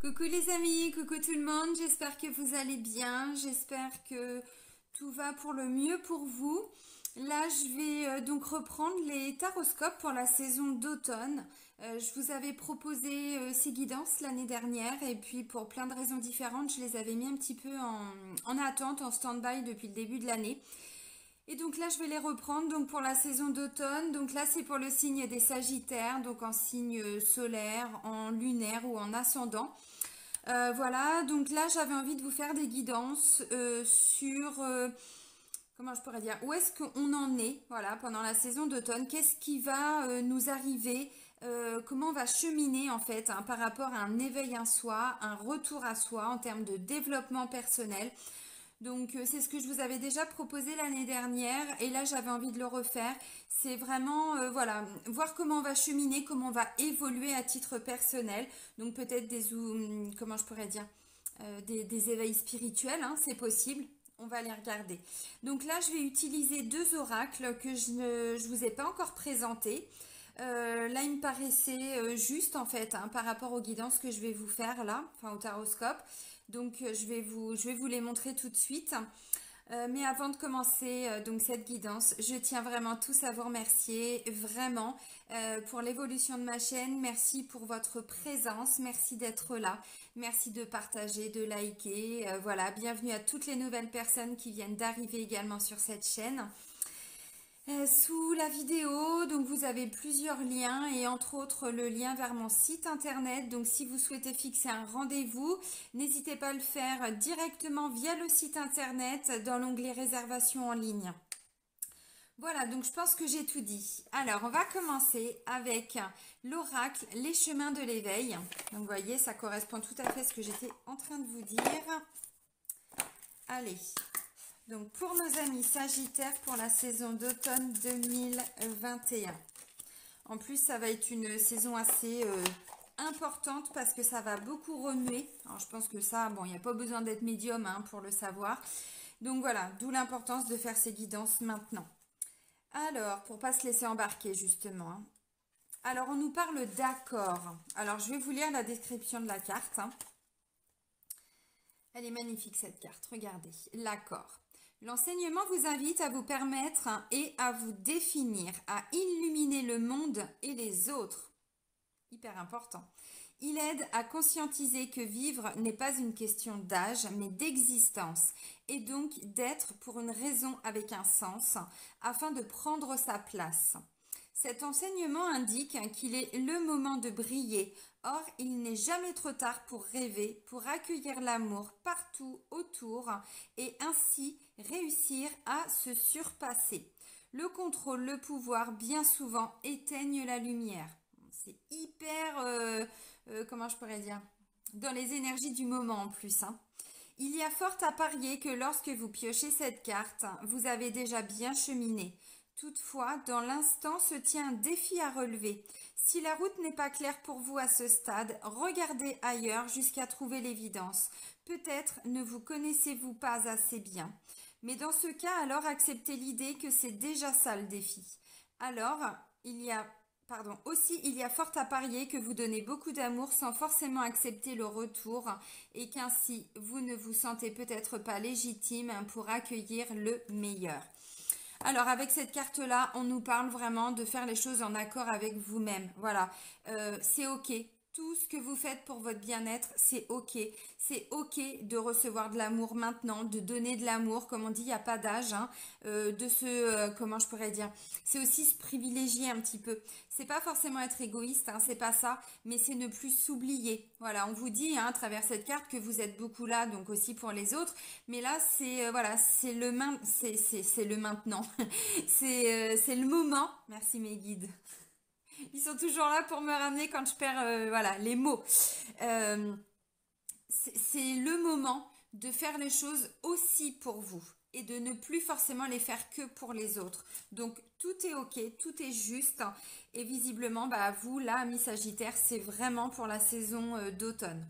Coucou les amis, coucou tout le monde, j'espère que vous allez bien, j'espère que tout va pour le mieux pour vous. Là, je vais donc reprendre les taroscopes pour la saison d'automne. Je vous avais proposé ces guidances l'année dernière et puis pour plein de raisons différentes, je les avais mis un petit peu en attente, en stand-by depuis le début de l'année. Et donc là, je vais les reprendre donc pour la saison d'automne. Donc là, c'est pour le signe des Sagittaires, donc en signe solaire, en lunaire ou en ascendant. Voilà, donc là j'avais envie de vous faire des guidances sur, comment je pourrais dire, où est-ce qu'on en est, voilà, pendant la saison d'automne, qu'est-ce qui va nous arriver, comment on va cheminer en fait par rapport à un éveil à soi, un retour à soi en termes de développement personnel. Donc c'est ce que je vous avais déjà proposé l'année dernière et là j'avais envie de le refaire. C'est vraiment voilà, voir comment on va cheminer, comment on va évoluer à titre personnel. Donc peut-être comment je pourrais dire, des éveils spirituels, hein, c'est possible. On va les regarder. Donc là je vais utiliser deux oracles que je vous ai pas encore présentés. Là, il me paraissait juste en fait par rapport aux guidances que je vais vous faire là, enfin au taroscope. Donc je vais vous les montrer tout de suite. Mais avant de commencer donc cette guidance, je tiens vraiment tous à vous remercier vraiment pour l'évolution de ma chaîne. Merci pour votre présence, merci d'être là, merci de partager, de liker. Voilà, bienvenue à toutes les nouvelles personnes qui viennent d'arriver également sur cette chaîne. Sous la vidéo, donc vous avez plusieurs liens et entre autres le lien vers mon site internet. Donc si vous souhaitez fixer un rendez-vous, n'hésitez pas à le faire directement via le site internet dans l'onglet réservation en ligne. Voilà, donc je pense que j'ai tout dit. Alors, on va commencer avec l'oracle, les chemins de l'éveil. Donc vous voyez, ça correspond tout à fait à ce que j'étais en train de vous dire. Allez. Donc pour nos amis Sagittaires pour la saison d'automne 2021. En plus, ça va être une saison assez importante parce que ça va beaucoup remuer. Alors je pense que ça, bon, il n'y a pas besoin d'être médium hein, pour le savoir. Donc voilà, d'où l'importance de faire ces guidances maintenant. Alors, pour pas se laisser embarquer justement. Hein. Alors on nous parle d'accord. Alors je vais vous lire la description de la carte. Hein. Elle est magnifique cette carte, regardez. L'accord. L'enseignement vous invite à vous permettre et à vous définir, à illuminer le monde et les autres. Hyper important. Il aide à conscientiser que vivre n'est pas une question d'âge, mais d'existence, et donc d'être pour une raison avec un sens, afin de prendre sa place. Cet enseignement indique qu'il est le moment de briller. Or, il n'est jamais trop tard pour rêver, pour accueillir l'amour partout autour et ainsi réussir à se surpasser. Le contrôle, le pouvoir, bien souvent, éteignent la lumière. C'est hyper, comment je pourrais dire, dans les énergies du moment en plus. Hein. Il y a fort à parier que lorsque vous piochez cette carte, vous avez déjà bien cheminé. Toutefois, dans l'instant se tient un défi à relever. Si la route n'est pas claire pour vous à ce stade, regardez ailleurs jusqu'à trouver l'évidence. Peut-être ne vous connaissez-vous pas assez bien. Mais dans ce cas, alors acceptez l'idée que c'est déjà ça le défi. Alors, il y a fort à parier que vous donnez beaucoup d'amour sans forcément accepter le retour et qu'ainsi vous ne vous sentez peut-être pas légitime pour accueillir le meilleur. Alors avec cette carte-là, on nous parle vraiment de faire les choses en accord avec vous-même. Voilà, c'est ok. Tout ce que vous faites pour votre bien-être, c'est ok. C'est ok de recevoir de l'amour maintenant, de donner de l'amour, comme on dit, il n'y a pas d'âge. Hein, comment je pourrais dire, c'est aussi se privilégier un petit peu. C'est pas forcément être égoïste, hein, c'est pas ça, mais c'est ne plus s'oublier. Voilà, on vous dit hein, à travers cette carte que vous êtes beaucoup là, donc aussi pour les autres. Mais là, c'est voilà, c'est le maintenant, c'est le moment. Merci mes guides. Ils sont toujours là pour me ramener quand je perds voilà, les mots. Euh, c'est le moment de faire les choses aussi pour vous et de ne plus forcément les faire que pour les autres. Donc tout est ok, tout est juste et visiblement bah, vous là, amis Sagittaire, c'est vraiment pour la saison d'automne.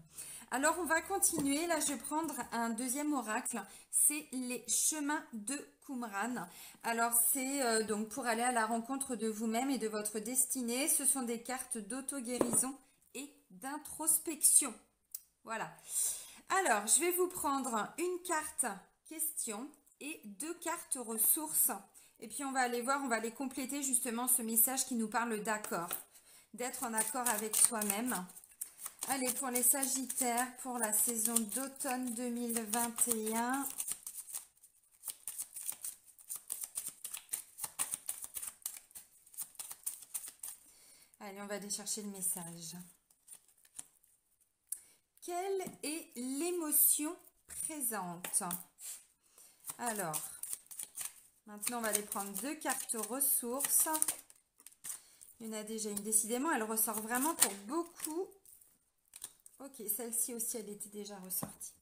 Alors on va continuer, là je vais prendre un deuxième oracle, c'est les chemins de Qumran. Alors c'est donc pour aller à la rencontre de vous-même et de votre destinée, ce sont des cartes d'auto-guérison et d'introspection. Voilà. Alors, je vais vous prendre une carte question et 2 cartes ressources. Et puis, on va aller voir, on va aller compléter justement ce message qui nous parle d'accord. D'être en accord avec soi-même. Allez, pour les Sagittaires, pour la saison d'automne 2021. Allez, on va aller chercher le message. Quelle est l'émotion présente? Alors, maintenant, on va aller prendre 2 cartes ressources. Il y en a déjà une. Décidément, elle ressort vraiment pour beaucoup. Ok, celle-ci aussi, elle était déjà ressortie.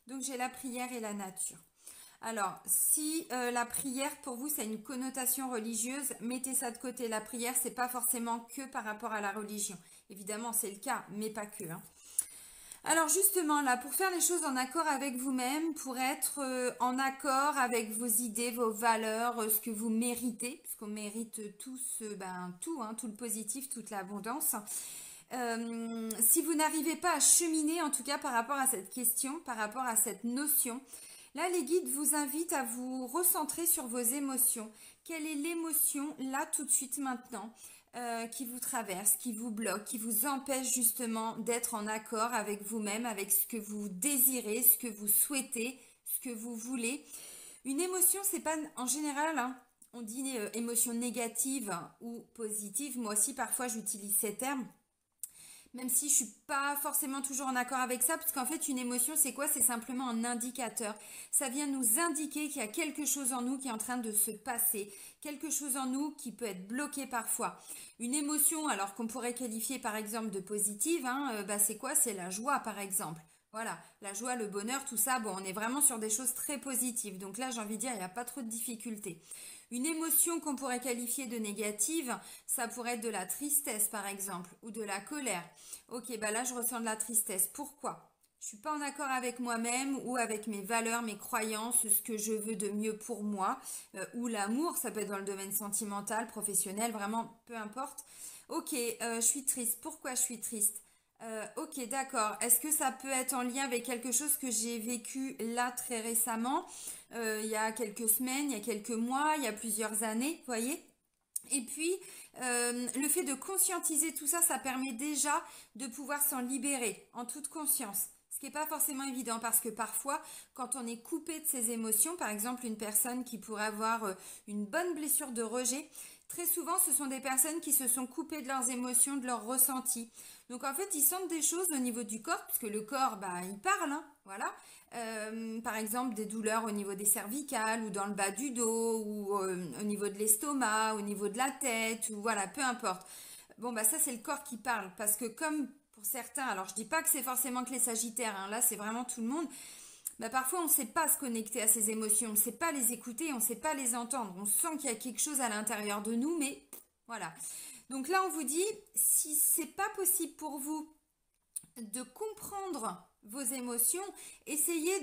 Donc, j'ai la prière et la nature. Alors, si la prière, pour vous, ça a une connotation religieuse, mettez ça de côté. La prière, c'est pas forcément que par rapport à la religion. Évidemment, c'est le cas, mais pas que. Hein. Alors justement là, pour faire les choses en accord avec vous-même, pour être en accord avec vos idées, vos valeurs, ce que vous méritez, puisqu'on mérite tous tout, hein, tout le positif, toute l'abondance. Si vous n'arrivez pas à cheminer, en tout cas par rapport à cette question, par rapport à cette notion, là les guides vous invitent à vous recentrer sur vos émotions. Quelle est l'émotion là tout de suite maintenant qui vous traverse, qui vous bloque, qui vous empêche justement d'être en accord avec vous-même, avec ce que vous désirez, ce que vous souhaitez, ce que vous voulez. Une émotion, c'est pas en général, hein, on dit émotion négative ou positive. Moi aussi, parfois, j'utilise ces termes. Même si je suis pas forcément toujours en accord avec ça, parce qu'en fait, une émotion, c'est quoi? C'est simplement un indicateur. Ça vient nous indiquer qu'il y a quelque chose en nous qui est en train de se passer, quelque chose en nous qui peut être bloqué parfois. Une émotion, alors qu'on pourrait qualifier par exemple de positive, hein, c'est quoi? C'est la joie par exemple. Voilà, la joie, le bonheur, tout ça, bon, on est vraiment sur des choses très positives. Donc là, j'ai envie de dire, il n'y a pas trop de difficultés. Une émotion qu'on pourrait qualifier de négative, ça pourrait être de la tristesse par exemple, ou de la colère. Ok, là je ressens de la tristesse. Pourquoi? Je suis pas en accord avec moi-même ou avec mes valeurs, mes croyances, ce que je veux de mieux pour moi, ou l'amour, ça peut être dans le domaine sentimental, professionnel, vraiment, peu importe. Ok, je suis triste. Pourquoi je suis triste? Ok, d'accord. Est-ce que ça peut être en lien avec quelque chose que j'ai vécu là très récemment, il y a quelques semaines, il y a quelques mois, il y a plusieurs années, voyez? Et puis, le fait de conscientiser tout ça, ça permet déjà de pouvoir s'en libérer en toute conscience. Ce qui n'est pas forcément évident parce que parfois, quand on est coupé de ses émotions, par exemple une personne qui pourrait avoir une bonne blessure de rejet, très souvent ce sont des personnes qui se sont coupées de leurs émotions, de leurs ressentis. Donc en fait, ils sentent des choses au niveau du corps, puisque le corps, il parle, hein, voilà. Par exemple, des douleurs au niveau des cervicales ou dans le bas du dos ou au niveau de l'estomac, au niveau de la tête ou voilà, peu importe. Bon, ça c'est le corps qui parle parce que comme pour certains, alors je dis pas que c'est forcément que les Sagittaires, hein, là c'est vraiment tout le monde. Parfois on ne sait pas se connecter à ses émotions, on ne sait pas les écouter, on ne sait pas les entendre. On sent qu'il y a quelque chose à l'intérieur de nous, mais voilà. Donc là on vous dit, si c'est pas possible pour vous de comprendre vos émotions, essayez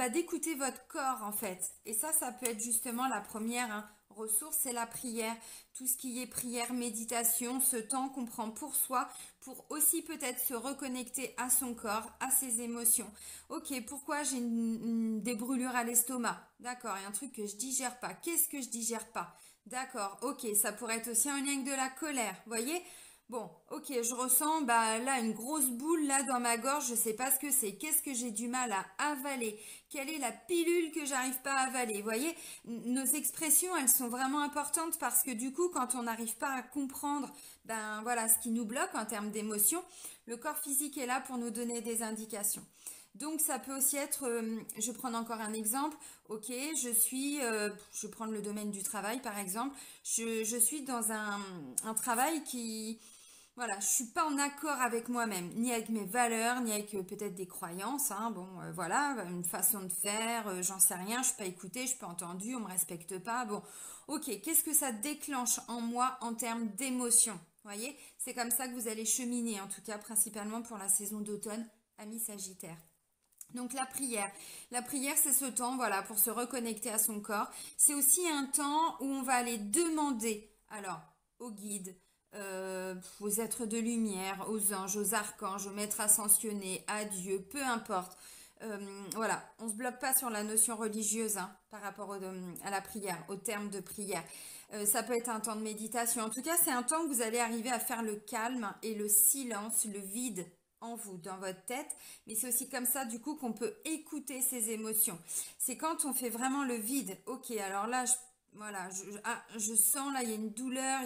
d'écouter votre corps en fait. Et ça peut être justement la première ressource, c'est la prière. Tout ce qui est prière, méditation, ce temps qu'on prend pour soi, pour aussi peut-être se reconnecter à son corps, à ses émotions. Ok, pourquoi j'ai des brûlures à l'estomac? D'accord, il y a un truc que je digère pas. Qu'est-ce que je digère pas? D'accord, ok, ça pourrait être aussi un lien avec de la colère, voyez? Bon, ok, je ressens là une grosse boule là dans ma gorge, je sais pas ce que c'est. Qu'est-ce que j'ai du mal à avaler? Quelle est la pilule que j'arrive pas à avaler? Vous voyez, nos expressions, elles sont vraiment importantes parce que du coup, quand on n'arrive pas à comprendre voilà ce qui nous bloque en termes d'émotions, le corps physique est là pour nous donner des indications. Donc ça peut aussi être, je prends encore un exemple, ok, je vais prendre le domaine du travail par exemple, je suis dans un travail qui, voilà, je suis pas en accord avec moi-même, ni avec mes valeurs, ni avec peut-être des croyances, hein, voilà, une façon de faire, j'en sais rien, je suis pas écoutée, je suis pas entendue, on me respecte pas, bon, ok, qu'est-ce que ça déclenche en moi en termes d'émotion, voyez, c'est comme ça que vous allez cheminer, en tout cas principalement pour la saison d'automne, amis Sagittaire. Donc la prière c'est ce temps voilà pour se reconnecter à son corps. C'est aussi un temps où on va aller demander alors au guide, aux êtres de lumière, aux anges, aux archanges, aux maîtres ascensionnés, à Dieu, peu importe. Voilà, on ne se bloque pas sur la notion religieuse hein, par rapport à la prière, au terme de prière. Ça peut être un temps de méditation. En tout cas, c'est un temps où vous allez arriver à faire le calme et le silence, le vide en vous, dans votre tête. Mais c'est aussi comme ça, du coup, qu'on peut écouter ses émotions. C'est quand on fait vraiment le vide. Ok, alors là, voilà, je sens là, il y a une douleur,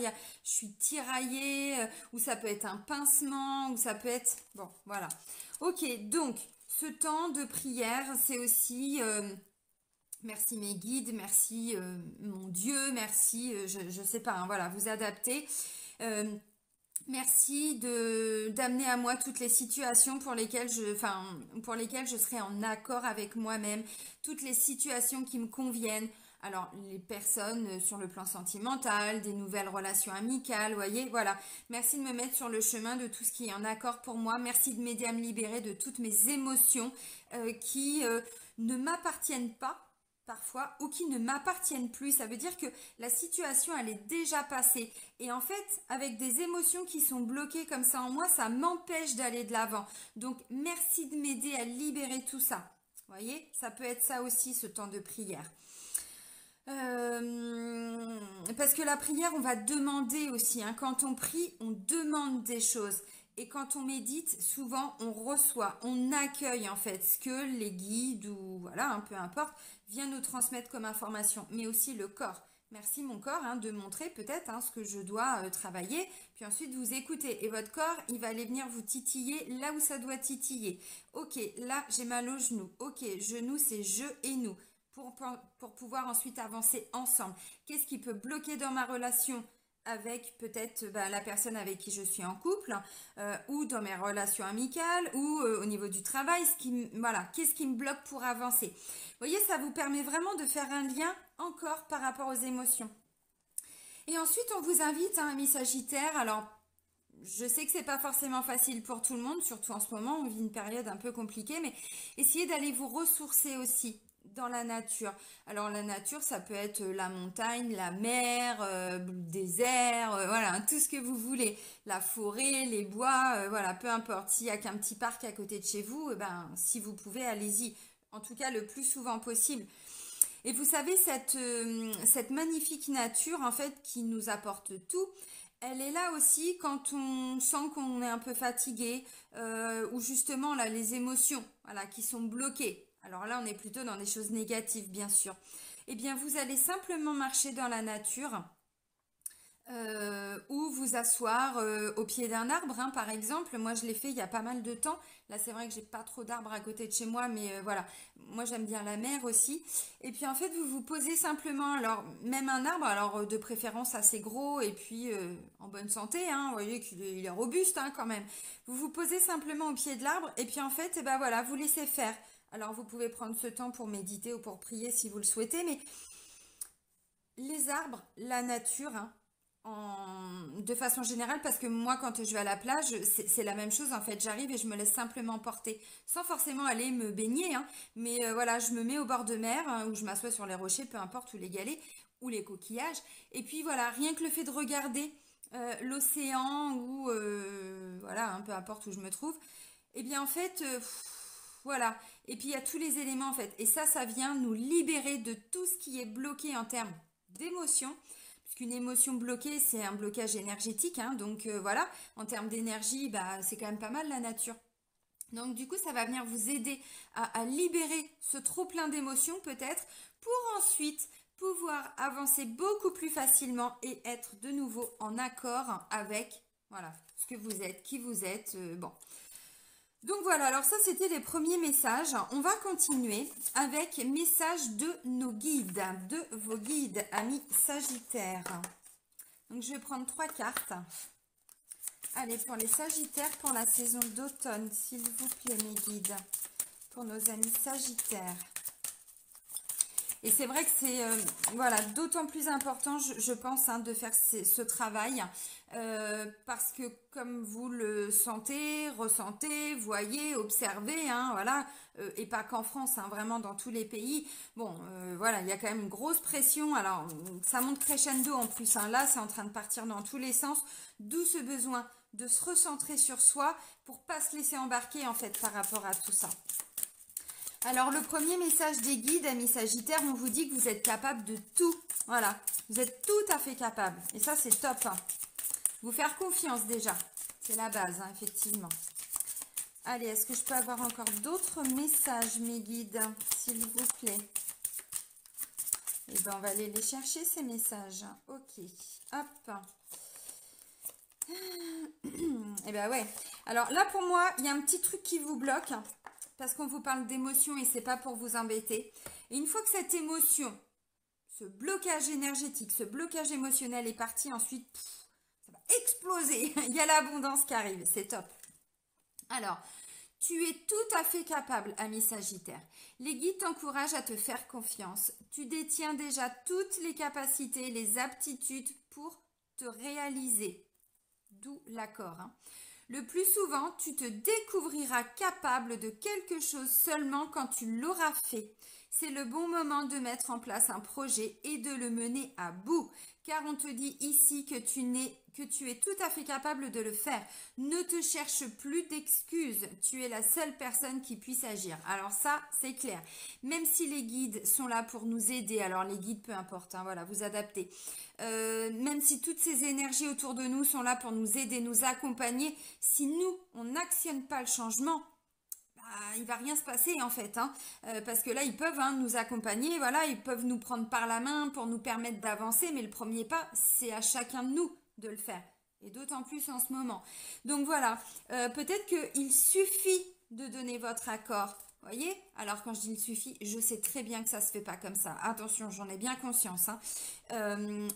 je suis tiraillée, ou ça peut être un pincement, ou ça peut être... Bon, voilà. Ok, donc, ce temps de prière, c'est aussi... merci mes guides, merci mon Dieu, merci, je sais pas, hein, voilà, vous adaptez. Merci d'amener à moi toutes les situations pour lesquelles pour lesquelles je serai en accord avec moi-même, toutes les situations qui me conviennent. Alors, les personnes sur le plan sentimental, des nouvelles relations amicales, voyez, voilà. Merci de me mettre sur le chemin de tout ce qui est en accord pour moi. Merci de m'aider à me libérer de toutes mes émotions qui ne m'appartiennent pas parfois ou qui ne m'appartiennent plus. Ça veut dire que la situation, elle est déjà passée. Et en fait, avec des émotions qui sont bloquées comme ça en moi, ça m'empêche d'aller de l'avant. Donc, merci de m'aider à libérer tout ça. Vous voyez, ça peut être ça aussi, ce temps de prière. Parce que la prière, on va demander aussi. Hein. Quand on prie, on demande des choses. Et quand on médite, souvent, on reçoit, on accueille en fait ce que les guides ou voilà, peu importe, vient nous transmettre comme information. Mais aussi le corps. Merci mon corps hein, de montrer peut-être hein, ce que je dois travailler. Puis ensuite, vous écoutez. Et votre corps, il va aller venir vous titiller là où ça doit titiller. Ok, là, j'ai mal au genou. Ok, genou, c'est je et nous. Pour pouvoir ensuite avancer ensemble. Qu'est-ce qui peut bloquer dans ma relation avec peut-être la personne avec qui je suis en couple ou dans mes relations amicales ou au niveau du travail, qu'est-ce qui me bloque pour avancer. Vous voyez, ça vous permet vraiment de faire un lien encore par rapport aux émotions. Et ensuite, on vous invite, hein, amis Sagittaires, alors je sais que c'est pas forcément facile pour tout le monde, surtout en ce moment, on vit une période un peu compliquée, mais essayez d'aller vous ressourcer aussi dans la nature. Alors la nature, ça peut être la montagne, la mer, le désert, voilà, tout ce que vous voulez. La forêt, les bois, voilà, peu importe. S'il n'y a qu'un petit parc à côté de chez vous, si vous pouvez, allez-y. En tout cas, le plus souvent possible. Et vous savez, cette magnifique nature, en fait, qui nous apporte tout, elle est là aussi quand on sent qu'on est un peu fatigué, ou justement, là, les émotions, voilà, qui sont bloquées. Alors là, on est plutôt dans des choses négatives, bien sûr. Eh bien, vous allez simplement marcher dans la nature ou vous asseoir au pied d'un arbre, hein, par exemple. Moi, je l'ai fait il y a pas mal de temps. Là, c'est vrai que j'ai pas trop d'arbres à côté de chez moi, mais voilà. Moi, j'aime bien la mer aussi. Et puis, en fait, vous vous posez simplement, alors, même un arbre, alors de préférence assez gros et puis en bonne santé, hein, vous voyez qu'il est robuste hein, quand même. Vous vous posez simplement au pied de l'arbre et puis, en fait, eh ben, voilà, vous laissez faire. Alors, vous pouvez prendre ce temps pour méditer ou pour prier si vous le souhaitez, mais les arbres, la nature, hein, de façon générale, parce que moi, quand je vais à la plage, c'est la même chose. En fait, j'arrive et je me laisse simplement porter, sans forcément aller me baigner. Hein, mais voilà, je me mets au bord de mer, hein, ou je m'assois sur les rochers, peu importe, ou les galets, ou les coquillages. Et puis voilà, rien que le fait de regarder l'océan, ou voilà, peu importe où je me trouve, eh bien en fait... voilà. Et puis il y a tous les éléments en fait. Et ça vient nous libérer de tout ce qui est bloqué en termes d'émotion. Puisqu'une émotion bloquée, c'est un blocage énergétique. Hein, donc voilà, en termes d'énergie, c'est quand même pas mal la nature. Donc du coup, ça va venir vous aider à libérer ce trop plein d'émotions peut-être pour ensuite pouvoir avancer beaucoup plus facilement et être de nouveau en accord avec voilà, ce que vous êtes, qui vous êtes. Bon. Donc voilà, alors ça c'était les premiers messages. On va continuer avec messages de nos guides, de vos guides, amis Sagittaires. Donc je vais prendre 3 cartes. Allez, pour les Sagittaires, pour la saison d'automne, s'il vous plaît mes guides, pour nos amis Sagittaires. Et c'est vrai que c'est voilà, d'autant plus important, je pense, hein, de faire ce travail parce que comme vous le sentez, ressentez, voyez, observez, hein, voilà, et pas qu'en France, hein, vraiment dans tous les pays. Bon, voilà, il y a quand même une grosse pression. Alors, ça monte crescendo en plus. Hein, là, c'est en train de partir dans tous les sens. D'où ce besoin de se recentrer sur soi pour pas se laisser embarquer en fait par rapport à tout ça. Alors, le premier message des guides, amis Sagittaires, on vous dit que vous êtes capable de tout. Voilà, vous êtes tout à fait capable. Et ça, c'est top. Hein. Vous faire confiance déjà. C'est la base, hein, effectivement. Allez, est-ce que je peux avoir encore d'autres messages, mes guides, s'il vous plaît? Eh bien, on va aller les chercher, ces messages. Ok, hop. Eh bien, ouais. Alors là, pour moi, il y a un petit truc qui vous bloque. Parce qu'on vous parle d'émotion et c'est pas pour vous embêter. Et une fois que cette émotion, ce blocage énergétique, ce blocage émotionnel est parti, ensuite, ça va exploser. Il y a l'abondance qui arrive, c'est top. Alors, tu es tout à fait capable, ami Sagittaire. Les guides t'encouragent à te faire confiance. Tu détiens déjà toutes les capacités, les aptitudes pour te réaliser. D'où l'accord, hein. Le plus souvent, tu te découvriras capable de quelque chose seulement quand tu l'auras fait. C'est le bon moment de mettre en place un projet et de le mener à bout. Car on te dit ici que tu es tout à fait capable de le faire. Ne te cherche plus d'excuses. Tu es la seule personne qui puisse agir. Alors ça, c'est clair. Même si les guides sont là pour nous aider, alors les guides, peu importe, hein, voilà, vous adaptez. Même si toutes ces énergies autour de nous sont là pour nous aider, nous accompagner, si nous, on n'actionne pas le changement, il va rien se passer en fait, hein, parce que là ils peuvent nous accompagner, voilà, ils peuvent nous prendre par la main pour nous permettre d'avancer, mais le premier pas c'est à chacun de nous de le faire, et d'autant plus en ce moment. Donc voilà, peut-être qu'il suffit de donner votre accord, voyez. Alors quand je dis il suffit, je sais très bien que ça se fait pas comme ça. Attention, j'en ai bien conscience. Hein.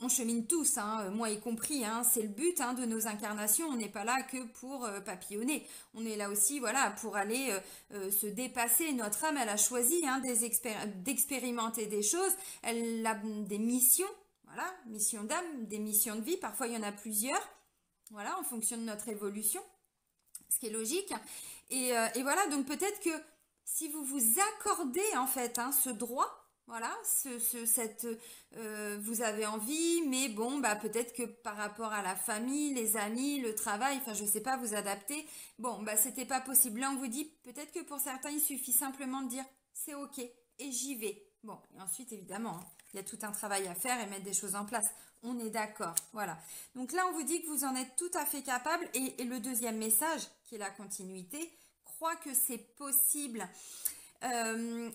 On chemine tous, hein, moi y compris. Hein, c'est le but hein, de nos incarnations. On n'est pas là que pour papillonner. On est là aussi, voilà, pour aller se dépasser. Notre âme, elle a choisi hein, d'expérimenter des choses. Elle a des missions, voilà, mission d'âme, des missions de vie. Parfois, il y en a plusieurs. Voilà, en fonction de notre évolution, ce qui est logique. Et voilà, donc peut-être que si vous vous accordez en fait hein, ce droit, voilà, vous avez envie, mais bon, bah peut-être que par rapport à la famille, les amis, le travail, enfin je sais pas, vous adapter. Bon, bah c'était pas possible. Là on vous dit peut-être que pour certains il suffit simplement de dire c'est ok et j'y vais. Bon, et ensuite évidemment, hein, il y a tout un travail à faire et mettre des choses en place. On est d'accord, voilà. Donc là on vous dit que vous en êtes tout à fait capable et le deuxième message qui est la continuité. Crois que c'est possible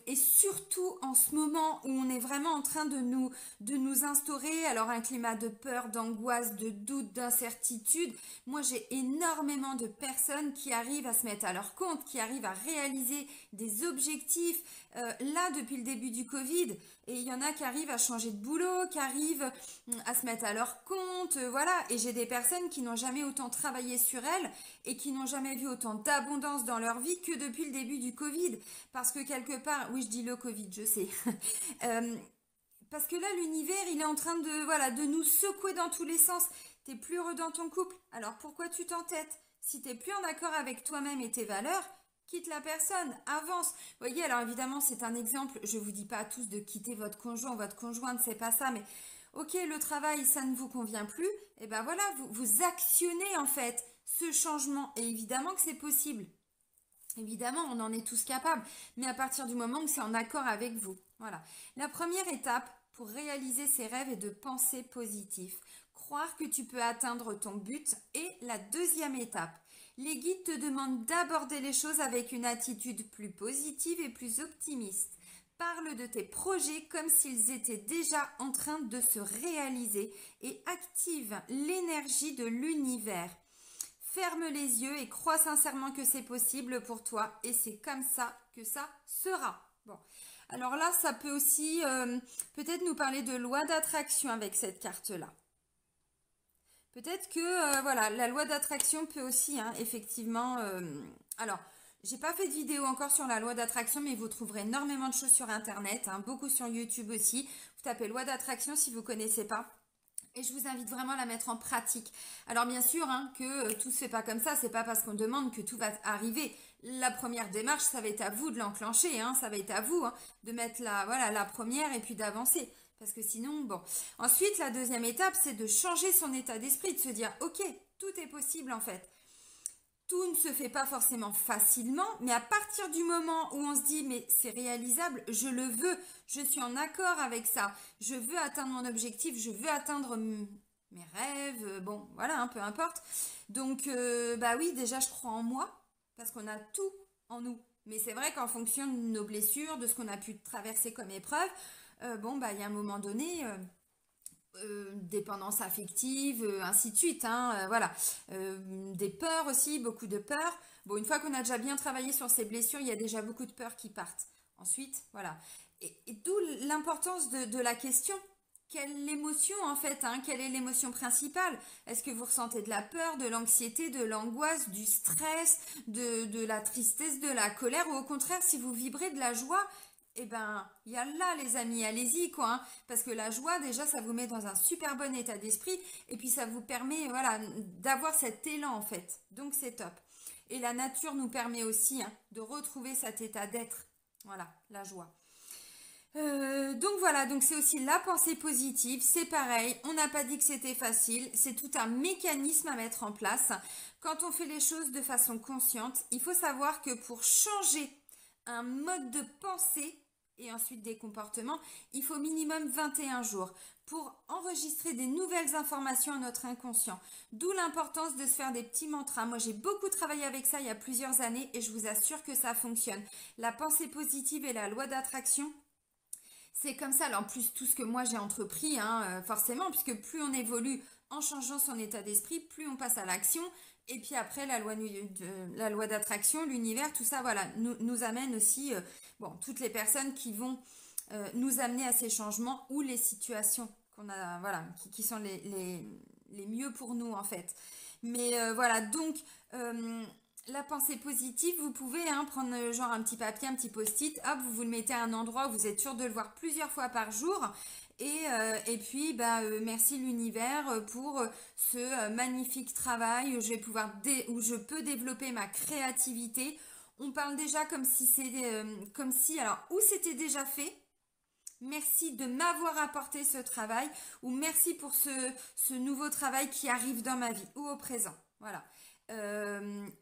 et surtout en ce moment où on est vraiment en train de nous instaurer alors un climat de peur, d'angoisse, de doute, d'incertitude. Moi j'ai énormément de personnes qui arrivent à se mettre à leur compte, qui arrivent à réaliser des objectifs là depuis le début du Covid, et il y en a qui arrivent à changer de boulot, qui arrivent à se mettre à leur compte, voilà, et j'ai des personnes qui n'ont jamais autant travaillé sur elles et qui n'ont jamais vu autant d'abondance dans leur vie que depuis le début du Covid, parce que quelque part, oui je dis le Covid, je sais, parce que là l'univers il est en train de, voilà, de nous secouer dans tous les sens. T'es plus heureux dans ton couple, alors pourquoi tu t'entêtes? Si t'es plus en accord avec toi-même et tes valeurs, quitte la personne, avance. Vous voyez, alors évidemment, c'est un exemple. Je ne vous dis pas à tous de quitter votre conjoint, votre conjointe, c'est pas ça, mais ok, le travail, ça ne vous convient plus. Et ben voilà, vous actionnez en fait ce changement. Et évidemment que c'est possible. Évidemment, on en est tous capables. Mais à partir du moment où c'est en accord avec vous. Voilà. La première étape pour réaliser ses rêves est de penser positif. Croire que tu peux atteindre ton but. Et la deuxième étape, les guides te demandent d'aborder les choses avec une attitude plus positive et plus optimiste. Parle de tes projets comme s'ils étaient déjà en train de se réaliser et active l'énergie de l'univers. Ferme les yeux et crois sincèrement que c'est possible pour toi et c'est comme ça que ça sera. Bon, alors là, ça peut aussi peut-être nous parler de loi d'attraction avec cette carte-là. Peut-être que voilà, la loi d'attraction peut aussi, hein, effectivement. Alors, J'ai pas fait de vidéo encore sur la loi d'attraction, mais vous trouverez énormément de choses sur Internet, hein, beaucoup sur YouTube aussi. Vous tapez loi d'attraction si vous connaissez pas. Et je vous invite vraiment à la mettre en pratique. Alors bien sûr hein, que tout se fait pas comme ça, c'est pas parce qu'on demande que tout va arriver. La première démarche, ça va être à vous de l'enclencher, hein, ça va être à vous hein, de mettre la première et puis d'avancer. Parce que sinon, bon. Ensuite, la deuxième étape, c'est de changer son état d'esprit, de se dire, ok, tout est possible en fait. Tout ne se fait pas forcément facilement, mais à partir du moment où on se dit mais c'est réalisable, je le veux, je suis en accord avec ça, je veux atteindre mon objectif, je veux atteindre mes rêves, bon voilà, hein, peu importe. Donc bah oui, déjà je crois en moi, parce qu'on a tout en nous. Mais c'est vrai qu'en fonction de nos blessures, de ce qu'on a pu traverser comme épreuve, bon bah il y a un moment donné, dépendance affective, ainsi de suite, hein, voilà. Des peurs aussi, beaucoup de peurs. Bon, une fois qu'on a déjà bien travaillé sur ces blessures, il y a déjà beaucoup de peurs qui partent. Ensuite, voilà. Et d'où l'importance de la question. Quelle émotion en fait, hein, quelle est l'émotion principale? Est-ce que vous ressentez de la peur, de l'anxiété, de l'angoisse, du stress, de la tristesse, de la colère, ou au contraire, si vous vibrez de la joie, eh ben, il y a là, les amis, allez-y, quoi, hein, parce que la joie, déjà, ça vous met dans un super bon état d'esprit, et puis ça vous permet, voilà, d'avoir cet élan, en fait. Donc, c'est top. Et la nature nous permet aussi hein, de retrouver cet état d'être. Voilà, la joie. Donc voilà, donc c'est aussi la pensée positive, c'est pareil, on n'a pas dit que c'était facile, c'est tout un mécanisme à mettre en place. Quand on fait les choses de façon consciente, il faut savoir que pour changer un mode de pensée et ensuite des comportements, il faut minimum 21 jours pour enregistrer des nouvelles informations à notre inconscient. D'où l'importance de se faire des petits mantras. Moi, j'ai beaucoup travaillé avec ça il y a plusieurs années et je vous assure que ça fonctionne. La pensée positive et la loi d'attraction, c'est comme ça. Alors, en plus, tout ce que moi j'ai entrepris, hein, forcément, puisque plus on évolue en changeant son état d'esprit, plus on passe à l'action. Et puis après, la loi d'attraction, l'univers, tout ça, voilà, nous amène aussi, bon, toutes les personnes qui vont nous amener à ces changements ou les situations qu'on a, voilà, qui sont les mieux pour nous, en fait. Mais voilà, donc, la pensée positive, vous pouvez hein, prendre genre un petit papier, un petit post-it, hop, vous le mettez à un endroit où vous êtes sûr de le voir plusieurs fois par jour. Et puis, bah, merci l'univers pour ce magnifique travail où je vais pouvoir où je peux développer ma créativité. On parle déjà comme si c'était, comme si, alors, où c'était déjà fait. Merci de m'avoir apporté ce travail ou merci pour ce nouveau travail qui arrive dans ma vie ou au présent. Voilà.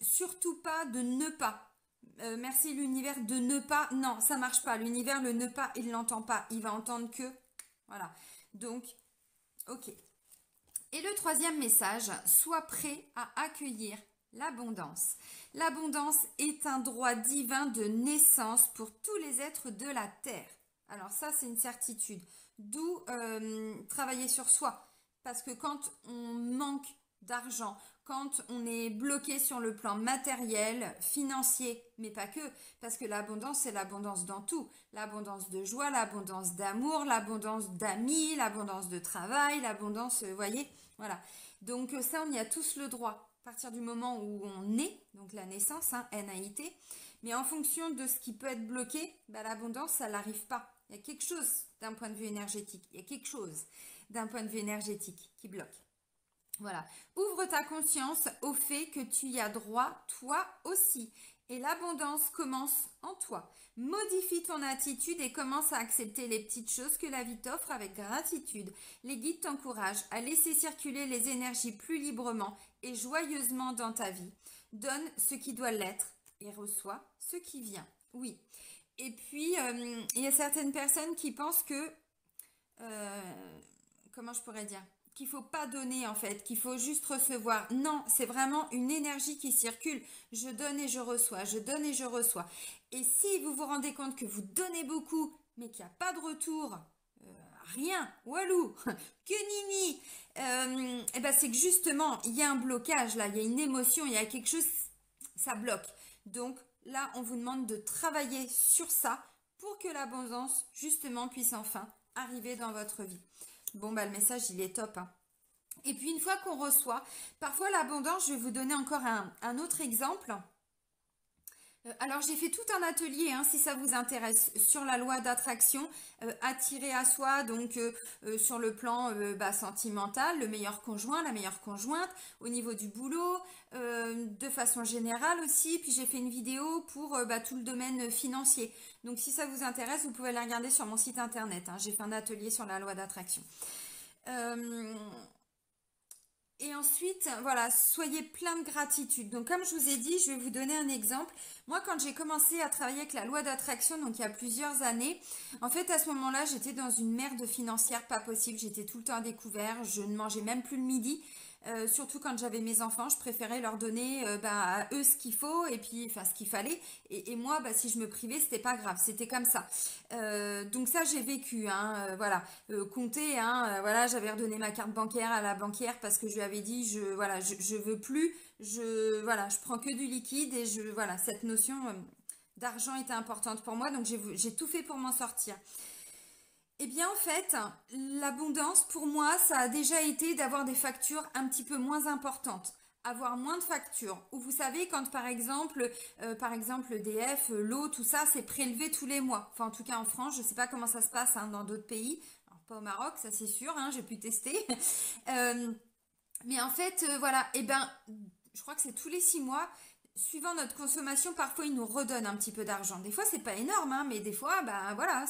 Surtout pas de ne pas. Merci l'univers de ne pas. Non, ça marche pas. L'univers, le ne pas, il l'entend pas. Il va entendre que. Voilà. Donc, ok. Et le troisième message, sois prêt à accueillir l'abondance. L'abondance est un droit divin de naissance pour tous les êtres de la terre. Alors ça, c'est une certitude. D'où travailler sur soi. Parce que quand on manque d'argent, quand on est bloqué sur le plan matériel, financier, mais pas que, parce que l'abondance, c'est l'abondance dans tout. L'abondance de joie, l'abondance d'amour, l'abondance d'amis, l'abondance de travail, l'abondance, vous voyez, voilà. Donc ça, on y a tous le droit. À partir du moment où on naît, donc la naissance, hein, N-A-I-T, mais en fonction de ce qui peut être bloqué, bah, l'abondance, ça n'arrive pas. Il y a quelque chose d'un point de vue énergétique. Il y a quelque chose d'un point de vue énergétique qui bloque. Voilà. Ouvre ta conscience au fait que tu y as droit, toi aussi. Et l'abondance commence en toi. Modifie ton attitude et commence à accepter les petites choses que la vie t'offre avec gratitude. Les guides t'encouragent à laisser circuler les énergies plus librement et joyeusement dans ta vie. Donne ce qui doit l'être et reçois ce qui vient. Oui. Et puis, il y a certaines personnes qui pensent que, comment je pourrais dire, qu'il ne faut pas donner en fait, qu'il faut juste recevoir. Non, c'est vraiment une énergie qui circule. Je donne et je reçois, je donne et je reçois. Et si vous vous rendez compte que vous donnez beaucoup, mais qu'il n'y a pas de retour, rien, walou, que nini, et ben c'est que justement, il y a un blocage là, il y a une émotion, il y a quelque chose, ça bloque. Donc là, on vous demande de travailler sur ça pour que l'abondance, justement, puisse enfin arriver dans votre vie. Bon, bah le message, il est top. Hein. Et puis, une fois qu'on reçoit, parfois l'abondance, je vais vous donner encore un autre exemple. Alors j'ai fait tout un atelier, hein, si ça vous intéresse, sur la loi d'attraction, attirer à soi, donc sur le plan sentimental, le meilleur conjoint, la meilleure conjointe, au niveau du boulot, de façon générale aussi. Puis j'ai fait une vidéo pour tout le domaine financier. Donc si ça vous intéresse, vous pouvez la regarder sur mon site internet, hein. J'ai fait un atelier sur la loi d'attraction. Et ensuite, voilà, soyez plein de gratitude. Donc, comme je vous ai dit, je vais vous donner un exemple. Moi, quand j'ai commencé à travailler avec la loi d'attraction, donc il y a plusieurs années, en fait, à ce moment-là, j'étais dans une merde financière pas possible. J'étais tout le temps à découvert. Je ne mangeais même plus le midi. Surtout quand j'avais mes enfants, je préférais leur donner à eux ce qu'il faut et puis enfin ce qu'il fallait. Et moi, si je me privais, c'était pas grave, c'était comme ça. Donc ça, j'ai vécu, hein, voilà, compter, hein, voilà, j'avais redonné ma carte bancaire à la banquière parce que je lui avais dit, je veux plus, voilà, je prends que du liquide et voilà, cette notion d'argent était importante pour moi, donc j'ai tout fait pour m'en sortir. Eh bien, en fait, l'abondance, pour moi, ça a déjà été d'avoir des factures un petit peu moins importantes. Avoir moins de factures. Ou vous savez, quand par exemple, EDF, l'eau, tout ça, c'est prélevé tous les mois. Enfin, en tout cas, en France, je ne sais pas comment ça se passe hein, dans d'autres pays. Alors, pas au Maroc, ça c'est sûr, hein, j'ai pu tester. Euh, mais en fait, voilà, eh ben, je crois que c'est tous les 6 mois. Suivant notre consommation, parfois ils nous redonnent un petit peu d'argent. Des fois, c'est pas énorme, hein, mais des fois, voilà,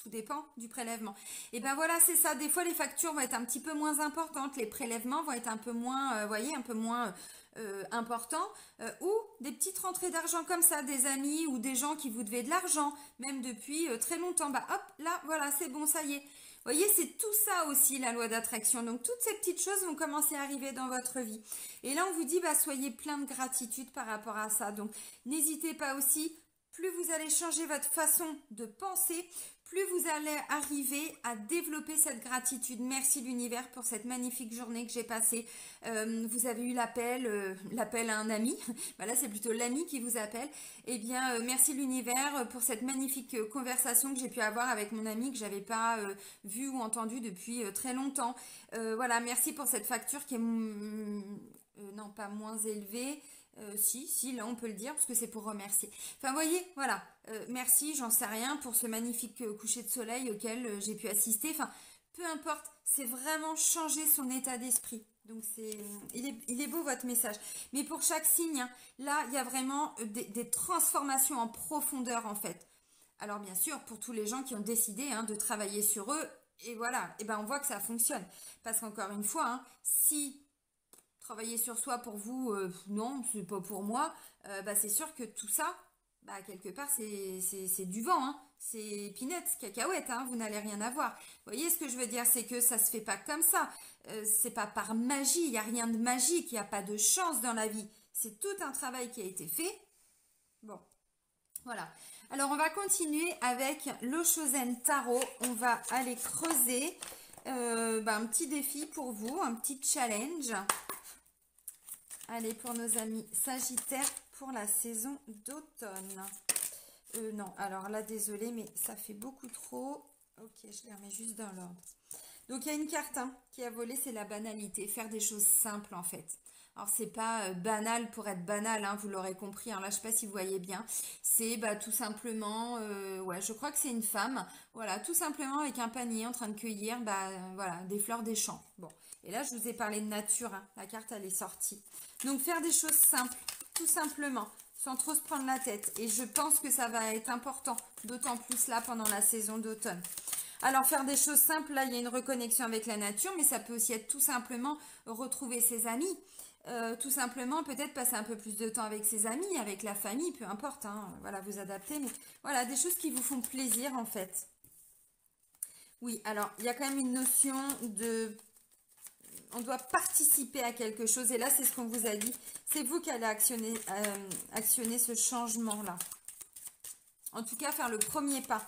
tout dépend du prélèvement. Et ben voilà, c'est ça. Des fois, les factures vont être un petit peu moins importantes, les prélèvements vont être un peu moins, voyez, un peu moins importants, ou des petites rentrées d'argent comme ça, des amis ou des gens qui vous devaient de l'argent, même depuis très longtemps. Bah hop, là, voilà, c'est bon, ça y est. Vous voyez, c'est tout ça aussi la loi d'attraction. Donc toutes ces petites choses vont commencer à arriver dans votre vie. Et là, on vous dit, soyez plein de gratitude par rapport à ça. Donc n'hésitez pas aussi, plus vous allez changer votre façon de penser, plus vous allez arriver à développer cette gratitude. Merci l'univers pour cette magnifique journée que j'ai passée. Vous avez eu l'appel à un ami. Voilà, c'est plutôt l'ami qui vous appelle. Eh bien, merci l'univers pour cette magnifique conversation que j'ai pu avoir avec mon ami que j'avais pas vu ou entendu depuis très longtemps. Voilà, merci pour cette facture qui est non pas moins élevée. Si, là on peut le dire parce que c'est pour remercier. Enfin, vous voyez, voilà. Merci, j'en sais rien pour ce magnifique coucher de soleil auquel j'ai pu assister. Enfin, peu importe, c'est vraiment changer son état d'esprit. Donc il est beau votre message. Mais pour chaque signe, hein, là, il y a vraiment des transformations en profondeur en fait. Alors bien sûr, pour tous les gens qui ont décidé hein, de travailler sur eux, et voilà, et ben on voit que ça fonctionne. Parce qu'encore une fois, hein, si travailler sur soi pour vous, non, c'est pas pour moi, c'est sûr que tout ça, quelque part, c'est du vent, hein. C'est peanuts, cacahuètes, hein, vous n'allez rien avoir. Vous voyez ce que je veux dire, c'est que ça se fait pas comme ça. C'est pas par magie, il n'y a rien de magique, il n'y a pas de chance dans la vie. C'est tout un travail qui a été fait. Bon, voilà. Alors, on va continuer avec l'Oshozen Tarot. On va aller creuser un petit défi pour vous, un petit challenge. Allez, pour nos amis Sagittaires, pour la saison d'automne. Non, alors là, désolé, mais ça fait beaucoup trop. Ok, je les remets juste dans l'ordre. Donc, il y a une carte hein, qui a volé, c'est la banalité. Faire des choses simples, en fait. Alors, c'est pas banal pour être banal, hein, vous l'aurez compris. Hein, là, je sais pas si vous voyez bien. C'est tout simplement, ouais, je crois que c'est une femme. Voilà, tout simplement avec un panier en train de cueillir, voilà, des fleurs des champs. Bon, et là, je vous ai parlé de nature. Hein, la carte, elle est sortie. Donc, faire des choses simples, tout simplement, sans trop se prendre la tête. Et je pense que ça va être important, d'autant plus là, pendant la saison d'automne. Alors, faire des choses simples, là, il y a une reconnexion avec la nature, mais ça peut aussi être tout simplement retrouver ses amis. Tout simplement, peut-être passer un peu plus de temps avec ses amis, avec la famille, peu importe, hein, voilà, vous adaptez. Mais voilà, des choses qui vous font plaisir, en fait. Oui, alors, il y a quand même une notion de... On doit participer à quelque chose. Et là, c'est ce qu'on vous a dit. C'est vous qui allez actionner ce changement-là. En tout cas, faire le premier pas.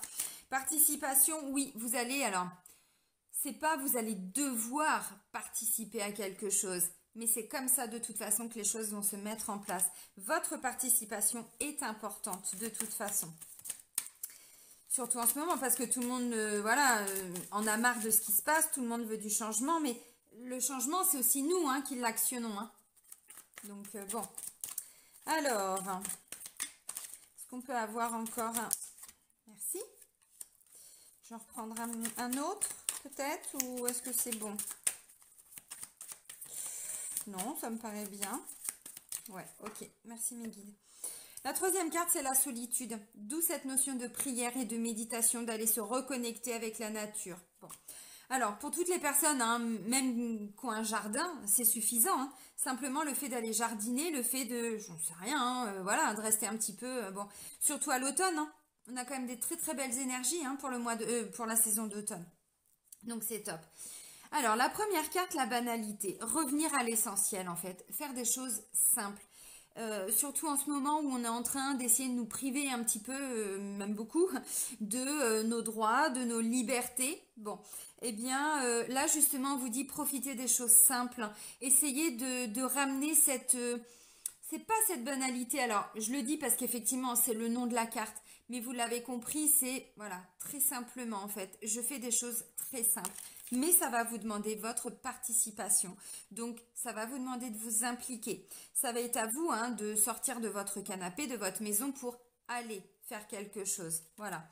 Participation, oui, vous allez... Alors, c'est pas vous allez devoir participer à quelque chose. Mais c'est comme ça, de toute façon, que les choses vont se mettre en place. Votre participation est importante, de toute façon. Surtout en ce moment, parce que tout le monde, en a marre de ce qui se passe. Tout le monde veut du changement, mais... Le changement, c'est aussi nous hein, qui l'actionnons. Hein. Donc, bon. Alors, qu'on peut avoir encore un... Merci. J'en reprendrai un autre, peut-être, ou est-ce que c'est bon? Non, ça me paraît bien. Ouais, ok. Merci mes guides. La troisième carte, c'est la solitude. D'où cette notion de prière et de méditation, d'aller se reconnecter avec la nature. Bon. Alors, pour toutes les personnes, hein, même qui ont un jardin, c'est suffisant. Hein. Simplement, le fait d'aller jardiner, le fait de, j'en sais rien, hein, voilà, de rester un petit peu, bon, surtout à l'automne, hein, on a quand même des très très belles énergies hein, pour la saison d'automne. Donc, c'est top. Alors, la première carte, la banalité. Revenir à l'essentiel, en fait. Faire des choses simples. Surtout en ce moment où on est en train d'essayer de nous priver un petit peu, même beaucoup, de nos droits, de nos libertés. Bon, eh bien là justement on vous dit profitez des choses simples, essayez de ramener cette... c'est pas cette banalité, alors je le dis parce qu'effectivement c'est le nom de la carte, mais vous l'avez compris, c'est voilà, très simplement en fait, je fais des choses très simples. Mais ça va vous demander votre participation. Donc, ça va vous demander de vous impliquer. Ça va être à vous hein, de sortir de votre canapé, de votre maison pour aller faire quelque chose. Voilà.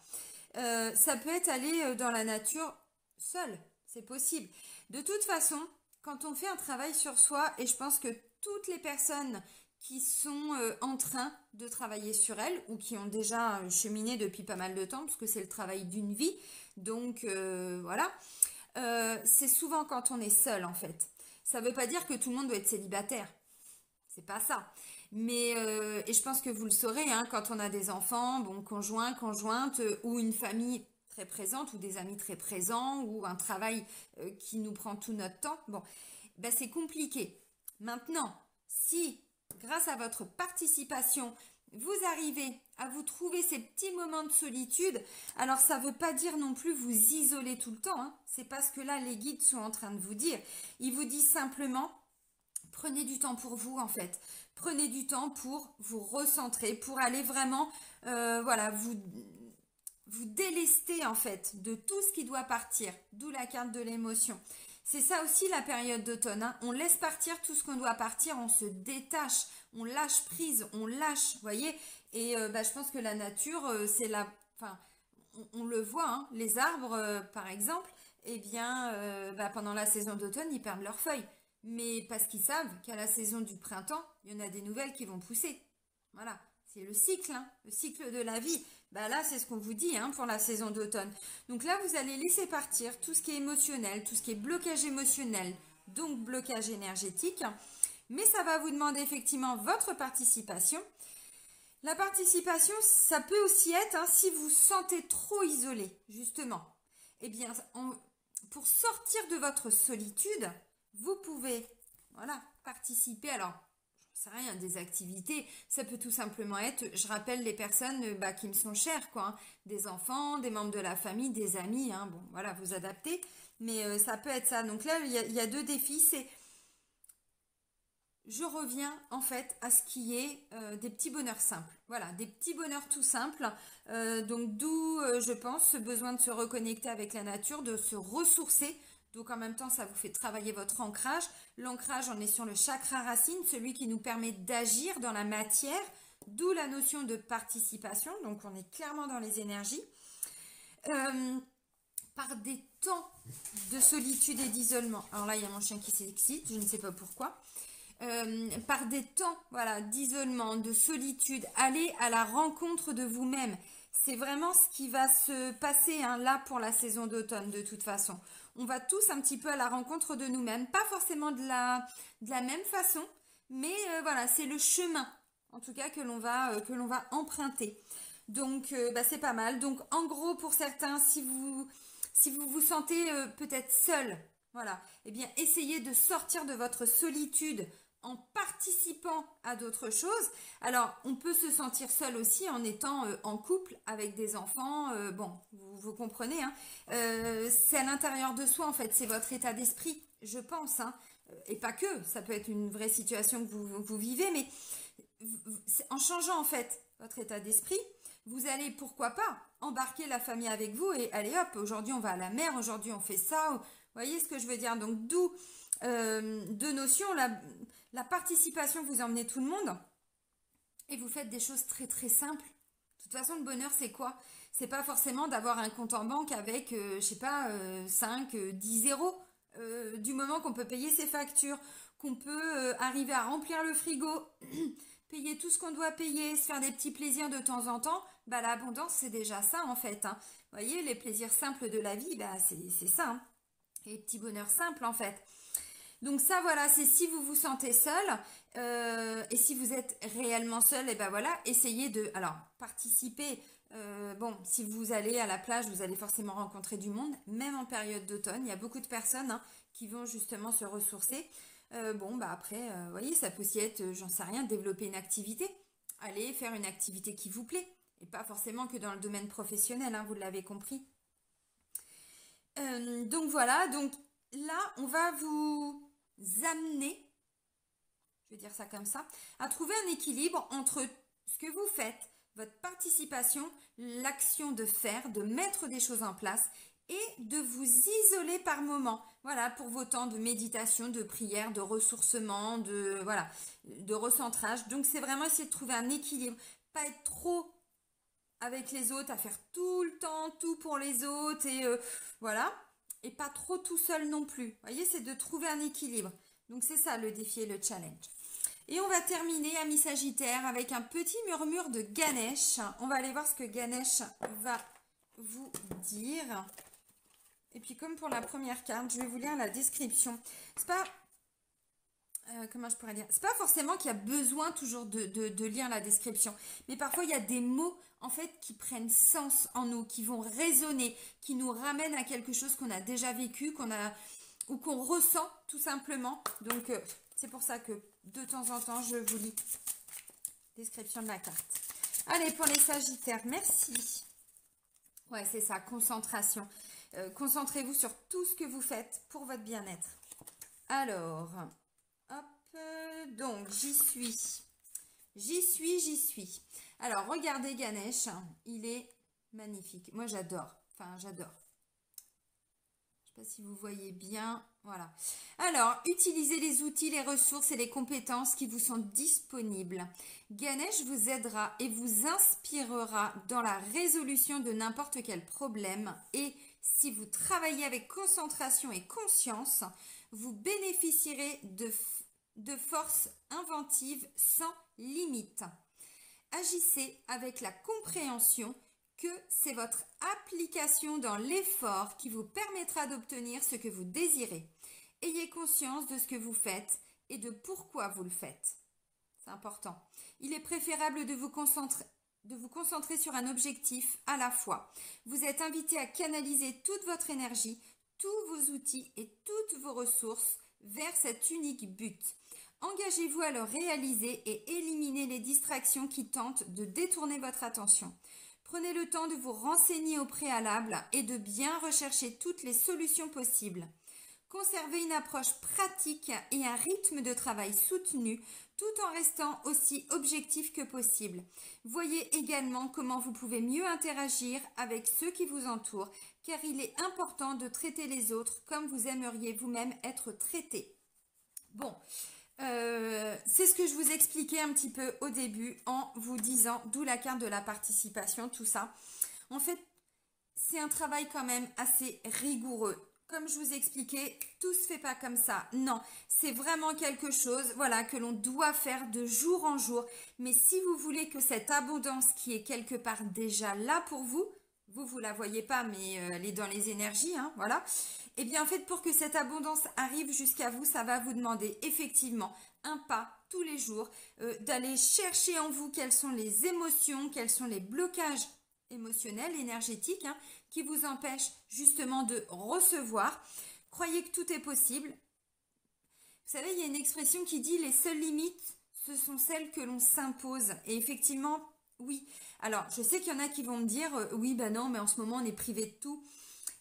Ça peut être aller dans la nature seul. C'est possible. De toute façon, quand on fait un travail sur soi, et je pense que toutes les personnes qui sont en train de travailler sur elles ou qui ont déjà cheminé depuis pas mal de temps, parce que c'est le travail d'une vie. Donc, voilà. C'est souvent quand on est seul en fait. Ça ne veut pas dire que tout le monde doit être célibataire. C'est pas ça. Mais et je pense que vous le saurez, hein, quand on a des enfants, bon, conjoint, conjointe, ou une famille très présente, ou des amis très présents, ou un travail qui nous prend tout notre temps, bon, ben c'est compliqué. Maintenant, si grâce à votre participation, vous arrivez à vous trouver ces petits moments de solitude, alors ça ne veut pas dire non plus vous isoler tout le temps, hein. C'est parce que là les guides sont en train de vous dire, ils vous disent simplement, prenez du temps pour vous en fait, prenez du temps pour vous recentrer, pour aller vraiment, voilà, vous délester en fait de tout ce qui doit partir, d'où la carte de l'émotion. C'est ça aussi la période d'automne, hein. On laisse partir tout ce qu'on doit partir, on se détache, on lâche prise, on lâche, vous voyez. Et je pense que la nature, c'est la... Enfin, on le voit, hein, les arbres, par exemple, eh bien, pendant la saison d'automne, ils perdent leurs feuilles. Mais parce qu'ils savent qu'à la saison du printemps, il y en a des nouvelles qui vont pousser. Voilà, c'est le cycle, hein, le cycle de la vie. Là, c'est ce qu'on vous dit hein, pour la saison d'automne. Donc là, vous allez laisser partir tout ce qui est émotionnel, tout ce qui est blocage émotionnel, donc blocage énergétique. Mais ça va vous demander effectivement votre participation. La participation, ça peut aussi être hein, si vous vous sentez trop isolé, justement. Eh bien, pour sortir de votre solitude, vous pouvez voilà, participer. Alors, je ne sais rien, des activités, ça peut tout simplement être, je rappelle les personnes qui me sont chères, quoi, hein, des enfants, des membres de la famille, des amis, hein, bon, voilà, vous adaptez, mais ça peut être ça. Donc là, il y a deux défis, c'est, je reviens en fait à ce qui est des petits bonheurs simples, voilà, des petits bonheurs tout simples, donc d'où, je pense, ce besoin de se reconnecter avec la nature, de se ressourcer. Donc en même temps, ça vous fait travailler votre ancrage. L'ancrage, on est sur le chakra racine, celui qui nous permet d'agir dans la matière, d'où la notion de participation. Donc on est clairement dans les énergies. Par des temps de solitude et d'isolement. Alors là, il y a mon chien qui s'excite, je ne sais pas pourquoi. Par des temps voilà, d'isolement, de solitude, allez à la rencontre de vous-même. C'est vraiment ce qui va se passer hein, là pour la saison d'automne de toute façon. On va tous un petit peu à la rencontre de nous-mêmes, pas forcément de la même façon, mais voilà, c'est le chemin en tout cas que l'on va emprunter. Donc c'est pas mal. Donc en gros pour certains, si vous vous sentez peut-être seul, voilà, eh bien essayez de sortir de votre solitude en participant à d'autres choses. Alors, on peut se sentir seul aussi en étant en couple avec des enfants. Bon, vous comprenez, hein. C'est à l'intérieur de soi, en fait. C'est votre état d'esprit, je pense. Hein. Et pas que. Ça peut être une vraie situation que vous vivez. Mais en changeant, en fait, votre état d'esprit, vous allez, pourquoi pas, embarquer la famille avec vous. Et allez hop, aujourd'hui, on va à la mer. Aujourd'hui, on fait ça. Vous voyez ce que je veux dire? Donc, d'où deux notions. La participation, vous emmenez tout le monde et vous faites des choses très très simples De toute façon, le bonheur, c'est quoi? C'est pas forcément d'avoir un compte en banque avec, je sais pas, 5, 10 zéros. Du moment qu'on peut payer ses factures, qu'on peut arriver à remplir le frigo, payer tout ce qu'on doit payer, se faire des petits plaisirs de temps en temps, bah l'abondance, c'est déjà ça en fait, hein. Vous voyez, les plaisirs simples de la vie, bah c'est ça, hein. Les petits bonheurs simples en fait. Donc ça, voilà, c'est si vous vous sentez seul et si vous êtes réellement seul, et ben voilà, essayez de, alors, participer. Bon, si vous allez à la plage, vous allez forcément rencontrer du monde, même en période d'automne. Il y a beaucoup de personnes hein, qui vont justement se ressourcer. Bon, bah après, vous voyez, ça peut aussi être, j'en sais rien, développer une activité. Allez faire une activité qui vous plaît. Et pas forcément que dans le domaine professionnel, hein, vous l'avez compris. Donc voilà, donc là, on va vous amener, je vais dire ça comme ça, à trouver un équilibre entre ce que vous faites, votre participation, l'action de faire, de mettre des choses en place et de vous isoler par moment. Voilà, pour vos temps de méditation, de prière, de ressourcement, de voilà, de recentrage. Donc c'est vraiment essayer de trouver un équilibre, pas être trop avec les autres, à faire tout le temps, tout pour les autres et voilà. Et pas trop tout seul non plus. Vous voyez, c'est de trouver un équilibre. Donc c'est ça le défi et le challenge. Et on va terminer, amis Sagittaires, avec un petit murmure de Ganesh. On va aller voir ce que Ganesh va vous dire. Et puis comme pour la première carte, je vais vous lire la description. C'est pas... comment je pourrais dire? C'est pas forcément qu'il y a besoin toujours de lire la description. Mais parfois, il y a des mots, en fait, qui prennent sens en nous, qui vont résonner, qui nous ramènent à quelque chose qu'on a déjà vécu, ou qu'on ressent, tout simplement. Donc, c'est pour ça que, de temps en temps, je vous lis la description de la carte. Allez, pour les Sagittaires, merci. Ouais, c'est ça, concentration. Concentrez-vous sur tout ce que vous faites pour votre bien-être. Alors... hop, donc j'y suis. J'y suis. Alors, regardez Ganesh, il est magnifique. Moi, j'adore. Enfin, j'adore. Je ne sais pas si vous voyez bien. Voilà. Alors, utilisez les outils, les ressources et les compétences qui vous sont disponibles. Ganesh vous aidera et vous inspirera dans la résolution de n'importe quel problème. Et si vous travaillez avec concentration et conscience, vous bénéficierez de forces inventives sans limite. Agissez avec la compréhension que c'est votre application dans l'effort qui vous permettra d'obtenir ce que vous désirez. Ayez conscience de ce que vous faites et de pourquoi vous le faites. C'est important. Il est préférable de vous concentrer sur un objectif à la fois. Vous êtes invité à canaliser toute votre énergie, tous vos outils et toutes vos ressources vers cet unique but. Engagez-vous à le réaliser et éliminez les distractions qui tentent de détourner votre attention. Prenez le temps de vous renseigner au préalable et de bien rechercher toutes les solutions possibles. Conservez une approche pratique et un rythme de travail soutenu tout en restant aussi objectif que possible. Voyez également comment vous pouvez mieux interagir avec ceux qui vous entourent, car il est important de traiter les autres comme vous aimeriez vous-même être traité. Bon, c'est ce que je vous expliquais un petit peu au début en vous disant d'où la carte de la participation, tout ça. En fait, c'est un travail quand même assez rigoureux. Comme je vous expliquais, tout se fait pas comme ça. Non, c'est vraiment quelque chose, voilà, que l'on doit faire de jour en jour. Mais si vous voulez que cette abondance qui est quelque part déjà là pour vous, vous la voyez pas, mais elle est dans les énergies, hein, voilà. Et bien en fait, pour que cette abondance arrive jusqu'à vous, ça va vous demander effectivement un pas tous les jours, d'aller chercher en vous quelles sont les émotions, quels sont les blocages émotionnels, énergétiques, hein, qui vous empêchent justement de recevoir. Croyez que tout est possible. Vous savez, il y a une expression qui dit les seules limites, ce sont celles que l'on s'impose. Et effectivement, oui. Alors, je sais qu'il y en a qui vont me dire, oui, ben non, mais en ce moment, on est privé de tout.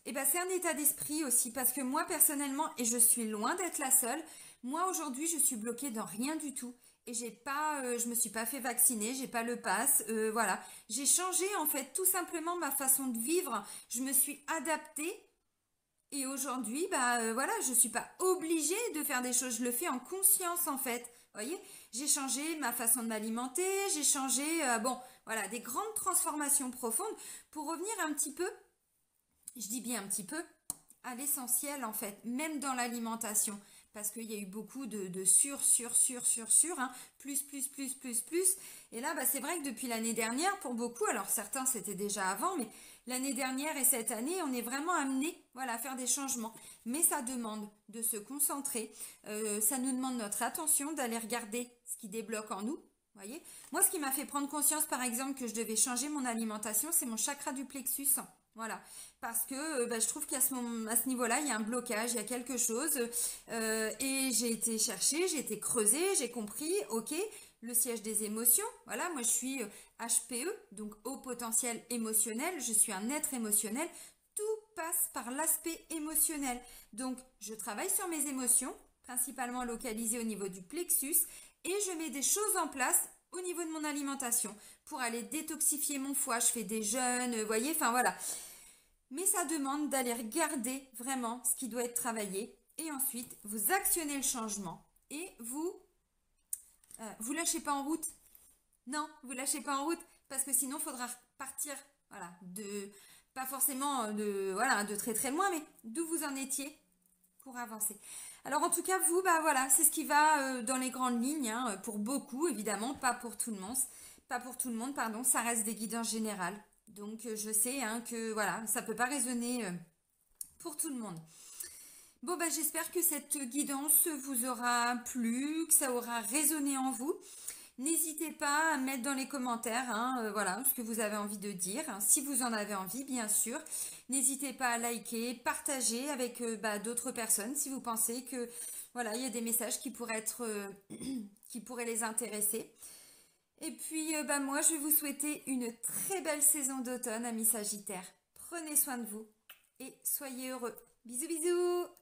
Et ben, c'est un état d'esprit aussi, parce que moi, personnellement, et je suis loin d'être la seule, moi, aujourd'hui, je suis bloquée dans rien du tout. Et je me suis pas fait vacciner, j'ai pas le pass, voilà. J'ai changé, en fait, tout simplement ma façon de vivre. Je me suis adaptée. Et aujourd'hui, voilà, je suis pas obligée de faire des choses. Je le fais en conscience, en fait. Vous voyez, j'ai changé ma façon de m'alimenter, j'ai changé, bon, voilà, des grandes transformations profondes pour revenir un petit peu, je dis bien un petit peu, à l'essentiel en fait, même dans l'alimentation. Parce qu'il y a eu beaucoup de sur, hein, plus. Et là, bah, c'est vrai que depuis l'année dernière, pour beaucoup, alors certains c'était déjà avant, mais l'année dernière et cette année, on est vraiment amené, voilà, à faire des changements. Mais ça demande de se concentrer, ça nous demande notre attention, d'aller regarder ce qui débloque en nous. Voyez, moi, ce qui m'a fait prendre conscience, par exemple, que je devais changer mon alimentation, c'est mon chakra du plexus. Voilà, parce que bah, je trouve qu'à ce niveau-là, il y a un blocage, il y a quelque chose. Et j'ai été chercher, j'ai été creuser, j'ai compris, ok, le siège des émotions. Voilà, moi je suis HPE, donc haut potentiel émotionnel, je suis un être émotionnel. Tout passe par l'aspect émotionnel. Donc, je travaille sur mes émotions, principalement localisées au niveau du plexus, et je mets des choses en place au niveau de mon alimentation pour aller détoxifier mon foie. Je fais des jeûnes, vous voyez, enfin voilà. Mais ça demande d'aller regarder vraiment ce qui doit être travaillé et ensuite vous actionnez le changement et vous lâchez pas en route. Non, vous lâchez pas en route parce que sinon il faudra partir, voilà, pas forcément de très très loin, mais d'où vous en étiez pour avancer. Alors en tout cas vous, bah voilà, c'est ce qui va dans les grandes lignes, hein, pour beaucoup évidemment, pas pour tout le monde, pardon, ça reste des guidances générales. Donc je sais hein, que voilà, ça peut pas résonner pour tout le monde. Bon bah j'espère que cette guidance vous aura plu, que ça aura résonné en vous. N'hésitez pas à mettre dans les commentaires hein, voilà, ce que vous avez envie de dire, hein, si vous en avez envie bien sûr. N'hésitez pas à liker, partager avec d'autres personnes si vous pensez que voilà, il y a des messages qui pourraient être qui pourraient les intéresser. Et puis, moi, je vais vous souhaiter une très belle saison d'automne, amis Sagittaires. Prenez soin de vous et soyez heureux. Bisous, bisous!